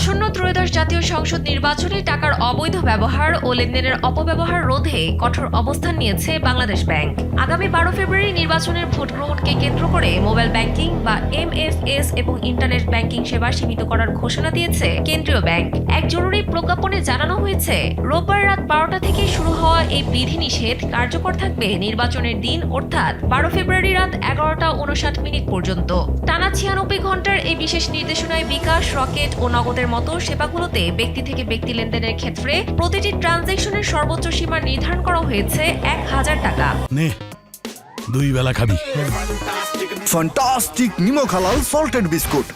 আসন্ন ত্রয়োদশ জাতীয় সংসদ নির্বাচনে টাকার অবৈধ ব্যবহার ও লেনদেনের অপব্যবহার রোধে কঠোর অবস্থান নিয়েছে বাংলাদেশ ব্যাংক। আগামী 12 ফেব্রুয়ারি নির্বাচনের ভোট গ্রহণকে কেন্দ্র করে মোবাইল ব্যাংকিং বা MFS এবং ইন্টারনেট ব্যাংকিং সেবা সীমিত করার ঘোষণা দিয়েছে কেন্দ্রীয় ব্যাংক। এক জরুরি প্রজ্ঞাপনে জানানো হয়েছে, রোববার রাত 12টা থেকে শুরু হওয়া এই বিধিনিষেধ কার্যকর থাকবে নির্বাচনের দিন অর্থাৎ 12 ফেব্রুয়ারি রাত 11টা 59 পর্যন্ত। টানা 96 ঘন্টার এই বিশেষ নির্দেশনায় বিকাশ, রকেট ও নগদের মতো সেবাগুলোতে ব্যক্তি থেকে ব্যক্তি লেনদেনের ক্ষেত্রে প্রতিটি ট্রানজ্যাকশনের সর্বোচ্চ সীমা নির্ধারণ করা হয়েছে 1000 টাকা। নে 2 বেলা খাবি। ফ্যান্টাস্টিক নিমো খালাল সল্টেড বিস্কুট।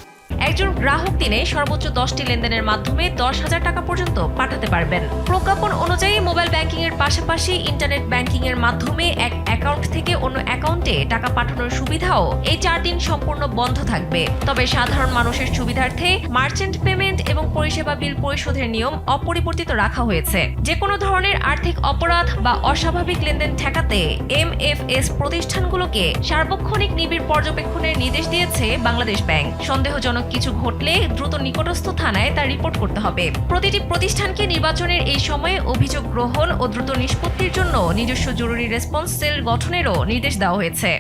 একজন গ্রাহক দিনে সর্বোচ্চ 10টি লেনদেনের মাধ্যমে 10,000 টাকা পর্যন্ত পাঠাতে পারবেন। প্রজ্ঞাপন অনুযায়ী মোবাইল ব্যাংকিং এর পাশাপাশি ইন্টারনেট ব্যাংকিং এর মাধ্যমে এক অ্যাকাউন্ট থেকে অন্য অ্যাকাউন্টে টাকা পাঠানোর সুবিধাও এই 4 দিন সম্পূর্ণ বন্ধ থাকবে। তবে সাধারণ মানুষের সুবিধার্থে মার্চেন্ট পেমেন্ট এবং পরিষেবা বিল পরিশোধের নিয়ম অপরিবর্তিত রাখা হয়েছে। যে কোনো ধরনের আর্থিক অপরাধ বা অস্বাভাবিক লেনদেন ঠেকাতে MFS প্রতিষ্ঠানগুলোকে সার্বক্ষণিক নিবিড় পর্যবেক্ষণের নির্দেশ দিয়েছে বাংলাদেশ ব্যাংক। সন্দেহজনক কিছু ঘটলে দ্রুত নিকটস্থ থানায় তা রিপোর্ট করতে হবে। প্রতিটি প্রতিষ্ঠানকে নির্বাচনের এই সময়ে অভিযোগ গ্রহণ ও দ্রুত নিষ্পত্তির জন্য নিজস্ব জরুরি রেসপন্স সেল গঠনেরও নির্দেশ দেওয়া হয়েছে।